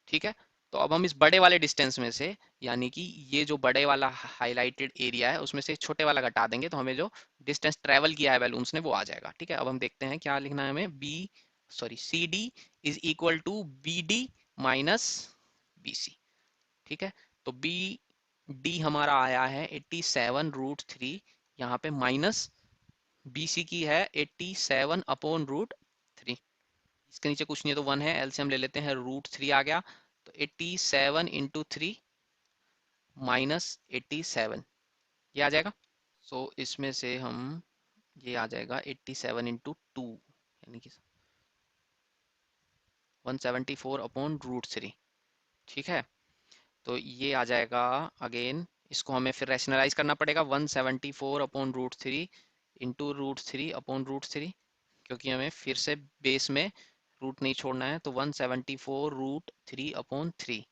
ठीक है, तो अब हम इस बड़े वाले डिस्टेंस में से, यानी कि ये जो बड़े वाला हाईलाइटेड एरिया है उसमें से छोटे वाला घटा देंगे तो हमें जो डिस्टेंस ट्रेवल किया है बैलून्स ने वो आ जाएगा। ठीक है, अब हम देखते हैं क्या लिखना है हमें, B sorry C D is equal to B D minus B C. ठीक है, तो बी डी हमारा आया है 87/√3, यहाँ पे माइनस बी सी की है 87/√3। इसके नीचे कुछ नहीं है तो 1 है, एलसीएम ले लेते हैं, √3 आ गया, तो 87 × 3 -87 ये आ जाएगा। सो इसमें से हम, ये आ जाएगा 87 × 2, यानी कि 174 अपॉन रूट थ्री। ठीक है, तो ये आ जाएगा अगेन, इसको हमें फिर रैशनलाइज करना पड़ेगा। 174 upon root three into root three upon root three, क्योंकि हमें फिर से बेस में रूट नहीं छोड़ना है, तो 174 रूट थ्री अपॉन थ्री,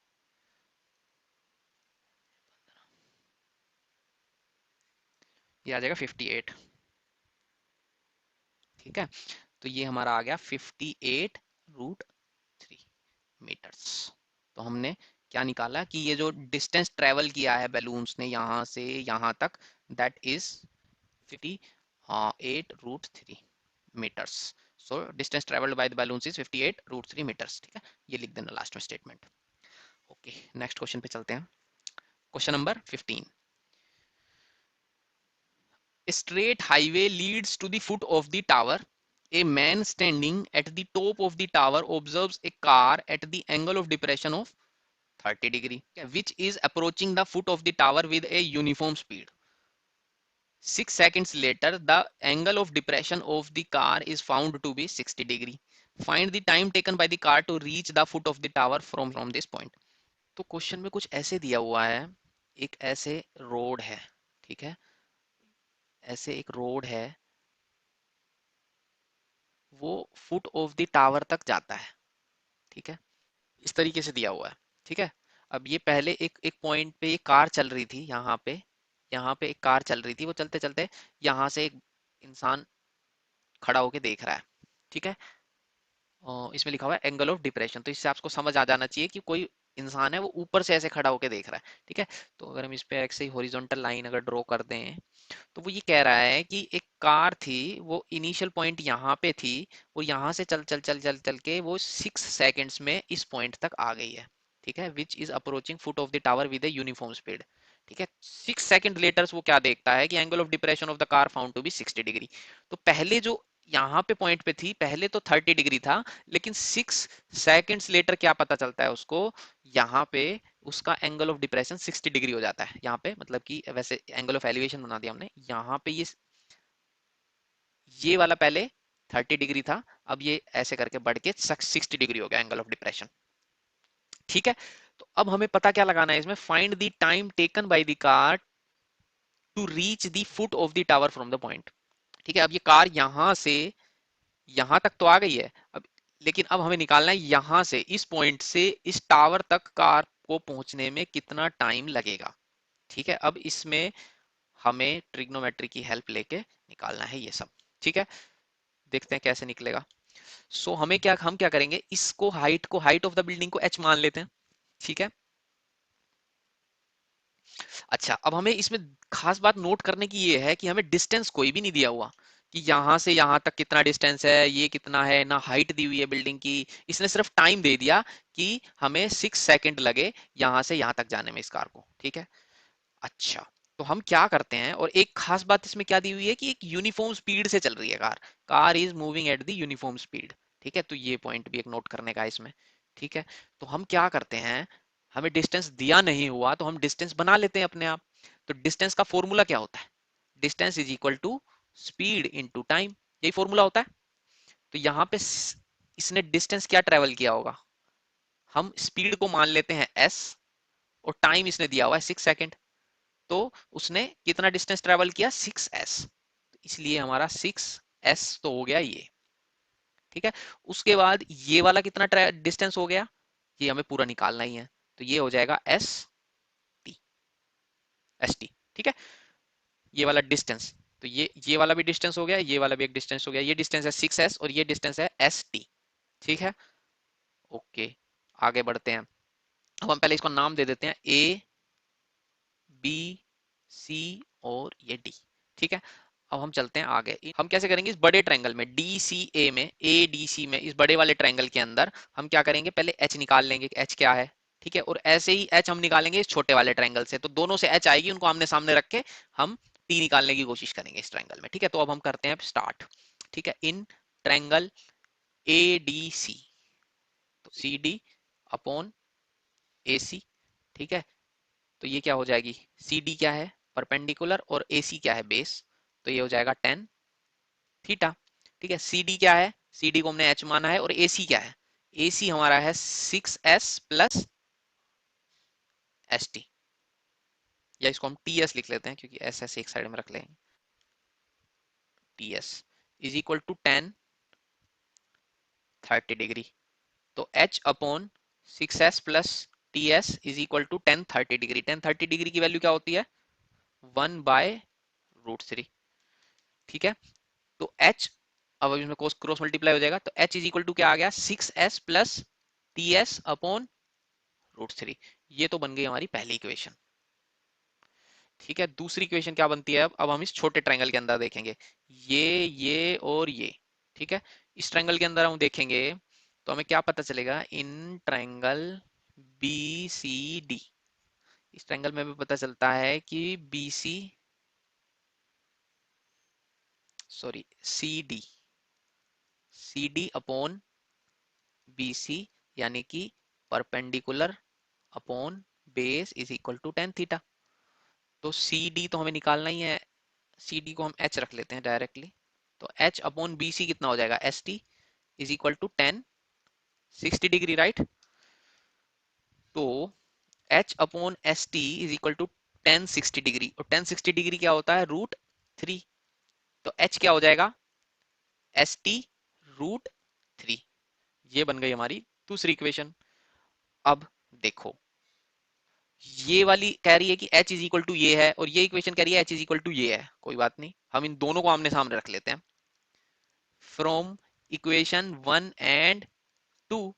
ये आ जाएगा 58। ठीक है, तो ये हमारा आ गया 58 रूट थ्री मीटर्स। तो हमने क्या निकाला कि ये जो डिस्टेंस ट्रेवल किया है बैलून्स ने यहाँ से यहाँ तक, that is 58 root three metres. So distance travelled by the balloons is 58 root three metres. ठीक है, ये लिख देना लास्ट में स्टेटमेंट। ओके, नेक्स्ट क्वेश्चन पे चलते हैं। Question number 15। A straight highway leads to the foot of the tower. A man standing at the top of the tower observes a car at the angle of depression of 30 degree, which is approaching the foot of the tower with a uniform speed. 6 seconds later, the angle of depression of the car is found to be 60 degree. Find the time taken by the car to reach the foot of the tower from this point. तो क्वेश्चन में कुछ ऐसे दिया हुआ है, एक ऐसे रोड है, ठीक है, ऐसे एक रोड है, वो फुट ऑफ द टावर तक जाता है। ठीक है, इस तरीके से दिया हुआ है। ठीक है, अब ये पहले एक एक पॉइंट पे ये कार चल रही थी, यहाँ पे एक कार चल रही थी, वो चलते चलते यहाँ से एक इंसान खड़ा होके देख रहा है। ठीक है, इसमें लिखा हुआ है एंगल ऑफ डिप्रेशन, तो इससे आपको समझ आ जाना चाहिए कि कोई इंसान है वो ऊपर से ऐसे खड़ा होके देख रहा है। ठीक है, तो अगर हम इस पे ऐसे ही हॉरिजॉन्टल लाइन अगर ड्रॉ कर दें, तो वो ये कह रहा है कि एक कार थी, वो इनिशियल पॉइंट यहाँ पे थी, वो यहाँ से चल चल चल चल चल के वो 6 सेकेंड्स में इस पॉइंट तक आ गई है। ठीक है, which is approaching foot of the tower with a uniform speed. ठीक है, 6 सेकेंड लेटर्स वो क्या देखता है कि angle of depression of the car found to be 60 degree. तो पहले जो यहाँ पे पॉइंट पे थी, पहले तो 30 डिग्री था, लेकिन 6 सेकेंड्स लेटर क्या पता चलता है उसको, यहाँ पे उसका एंगल ऑफ डिप्रेशन 60 डिग्री हो जाता है। यहाँ पे मतलब कि वैसे एंगल ऑफ एलिवेशन बना दिया हमने, यहाँ पे ये वाला पहले 30 डिग्री था, अब ये ऐसे करके बढ़ के 60 डिग्री हो गया एंगल ऑफ डिप्रेशन। ठीक है, तो अब हमें पता क्या लगाना है इसमें, find the time taken by the car to reach the foot of the tower from the point. ठीक है, अब ये कार यहां से यहां तक तो आ गई है, अब लेकिन अब हमें निकालना है यहां से इस पॉइंट से इस टावर तक कार को पहुंचने में कितना टाइम लगेगा। ठीक है, अब इसमें हमें ट्रिग्नोमेट्री की हेल्प लेके निकालना है ये सब। ठीक है, देखते हैं कैसे निकलेगा। सो हम क्या करेंगे, इसको हाइट ऑफ द बिल्डिंग को h मान लेते हैं। ठीक है, अच्छा, अब हमें इसमें खास बात नोट करने की ये है कि हमें डिस्टेंस कोई भी नहीं दिया हुआ कि यहां से यहां तक कितना डिस्टेंस है, ये कितना है, ना हाइट दी हुई है बिल्डिंग की। इसने सिर्फ टाइम दे दिया कि हमें 6 सेकेंड लगे यहां से यहां तक जाने में इस कार को। ठीक है, अच्छा, तो हम क्या करते हैं, और एक खास बात इसमें क्या दी हुई है कि एक यूनिफॉर्म स्पीड से चल रही है car, car is moving at the uniform speed. ठीक है, तो ये पॉइंट भी एक नोट करने का है इसमें। ठीक है, तो हम क्या करते हैं, हमें डिस्टेंस दिया नहीं हुआ तो हम डिस्टेंस बना लेते हैं अपने आप। तो डिस्टेंस का फॉर्मूला क्या होता है, distance is equal to speed into time, यही फॉर्मूला होता है। तो यहाँ पे इसने डिस्टेंस क्या ट्रेवल किया होगा, हम स्पीड को मान लेते हैं s, और टाइम इसने दिया हुआ है 6 सेकेंड, तो उसने कितना डिस्टेंस ट्रेवल किया 6s, इसलिए हमारा 6s तो हो गया ये। ठीक है, उसके बाद ये वाला कितना डिस्टेंस हो गया, ये हमें पूरा निकालना ही है, तो ये हो जाएगा st। ठीक है, ये वाला डिस्टेंस, तो ये वाला भी डिस्टेंस हो गया, ये वाला भी एक डिस्टेंस हो गया, ये डिस्टेंस है 6s और ये डिस्टेंस है st। ठीक है, ओके, आगे बढ़ते हैं। अब हम पहले इसको नाम दे देते हैं ए बी सी और ये डी। ठीक है, अब हम चलते हैं आगे, हम कैसे करेंगे इस बड़े ट्रायंगल में डी सी ए में, ए डी सी में, इस बड़े वाले ट्रायंगल के अंदर हम क्या करेंगे, पहले एच निकाल लेंगे, एच क्या है। ठीक है, और ऐसे ही एच हम निकालेंगे इस छोटे वाले ट्रायंगल से, तो दोनों से एच आएगी, उनको आमने सामने रख के हम टी निकालने की कोशिश करेंगे इस ट्रायंगल में। ठीक है, तो अब हम करते हैं स्टार्ट। ठीक है, इन ट्रायंगल ए डी सी, तो सी डी अपॉन ए सी। ठीक है, तो ये क्या हो जाएगी, सी डी क्या है परपेंडिकुलर और ए सी क्या है बेस, तो ये हो जाएगा 10 थीटा। ठीक है, सी डी क्या है, सी डी को हमने एच माना है, और ए सी क्या है, AC हमारा है 6s प्लस ST, या इसको हम TS लिख लेते हैं क्योंकि SS एक साइड में रख लेंगे। TS is equal to 10 30 degree. तो H upon 6s plus TS is equal to 10 30 degree. 10 30 degree की वैल्यू क्या होती है? 1/√3। ठीक है, तो H, अब इसमें क्रॉस मल्टीप्लाई हो जाएगा, तो H इज इक्वल टू क्या आ गया? 6s plus TS upon √3। ये तो बन गई हमारी पहली इक्वेशन। ठीक है, दूसरी इक्वेशन क्या बनती है? अब हम इस छोटे ट्रायंगल के अंदर देखेंगे, ये और ये। ठीक है, इस ट्रायंगल के अंदर हम देखेंगे तो हमें क्या पता चलेगा? In triangle B C D, इस ट्रायंगल में भी पता चलता है कि B C, sorry C D upon B C, यानी कि perpendicular upon base is equal to tan theta. तो सी डी तो हमें निकालना ही है, सी डी को हम एच रख लेते हैं डायरेक्टली। तो एच अपॉन बी सी कितना हो जाएगा? S T is equal to 10 60 degree, right? तो H upon S T is equal to 10 60 degree, और 10 60 डिग्री क्या होता है? √3। तो एच क्या हो जाएगा? S T √3। ये बन गई हमारी दूसरी इक्वेशन। अब देखो, ये वाली कह रही है कि h इज इक्वल टू ये है, और ये इक्वेशन कह रही है h इज इक्वल टू ये है। कोई बात नहीं, हम इन दोनों को आमने सामने रख लेते हैं। फ्रॉम इक्वेशन 1 एंड 2,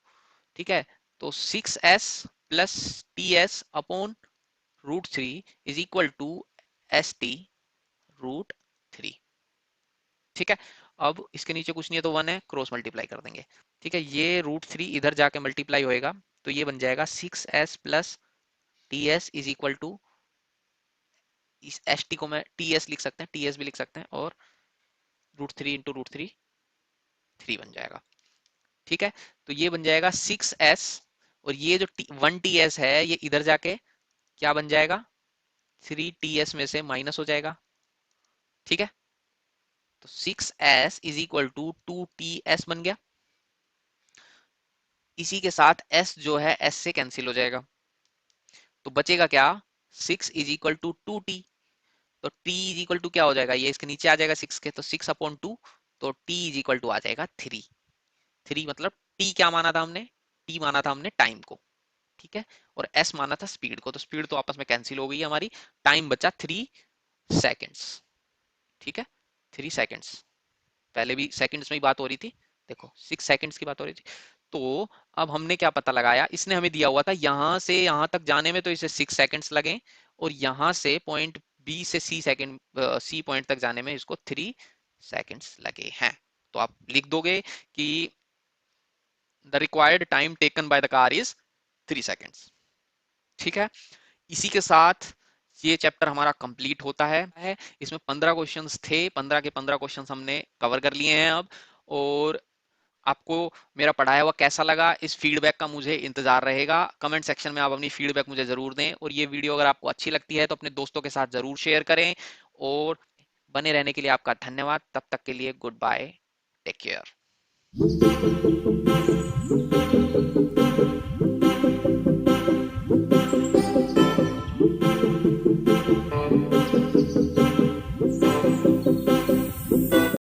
ठीक है, तो 6s plus ts upon √3 is equal to ST √3। ठीक है, अब इसके नीचे कुछ नहीं है तो 1 है, क्रॉस मल्टीप्लाई कर देंगे। ठीक है, ये √3 इधर जाके मल्टीप्लाई होएगा, तो ये बन जाएगा 6s plus ts is equal to, इस एस टी को मैं टी एस लिख सकते हैं, टी एस भी लिख सकते हैं, और √3 इंटू √3 3 बन जाएगा। ठीक है, तो ये बन जाएगा 6s, और ये जो 1ts है ये इधर जाके क्या बन जाएगा? 3ts में से माइनस हो जाएगा। ठीक है, तो 6s is equal to 2ts बन गया। इसी के साथ s जो है s से कैंसिल हो जाएगा, तो बचेगा क्या? 6 इज इक्वल टू 2t। तो t इज इक्वल टू क्या हो जाएगा? ये इसके नीचे आ जाएगा 6 के, तो 6/2, तो t इज इक्वल टू आ जाएगा 3। 3 मतलब t क्या माना था हमने? t माना था हमने टाइम को। ठीक है, और s माना था स्पीड को, तो स्पीड तो आपस में कैंसिल हो गई है हमारी, टाइम बचा 3 सेकेंड्स। ठीक है, 3 सेकेंड्स, पहले भी सेकंड्स में ही बात हो रही थी, देखो 6 सेकंड्स की बात हो रही थी। तो अब हमने क्या पता लगाया? इसने हमें दिया हुआ था यहां से यहां तक जाने में तो इसे 6 सेकंड्स लगे, और यहां से पॉइंट बी से सी पॉइंट तक जाने में इसको 3 सेकंड्स लगे हैं। तो आप लिख दोगे कि the required time taken by the car is 3 seconds. ठीक है, इसी के साथ ये चैप्टर हमारा कंप्लीट होता है। इसमें 15 क्वेश्चंस थे, 15 के 15 क्वेश्चंस हमने कवर कर लिए हैं अब। और आपको मेरा पढ़ाया हुआ कैसा लगा, इस फीडबैक का मुझे इंतजार रहेगा। कमेंट सेक्शन में आप अपनी फीडबैक मुझे जरूर दें, और ये वीडियो अगर आपको अच्छी लगती है तो अपने दोस्तों के साथ जरूर शेयर करें। और बने रहने के लिए आपका धन्यवाद। तब तक के लिए गुड बाय, टेक केयर।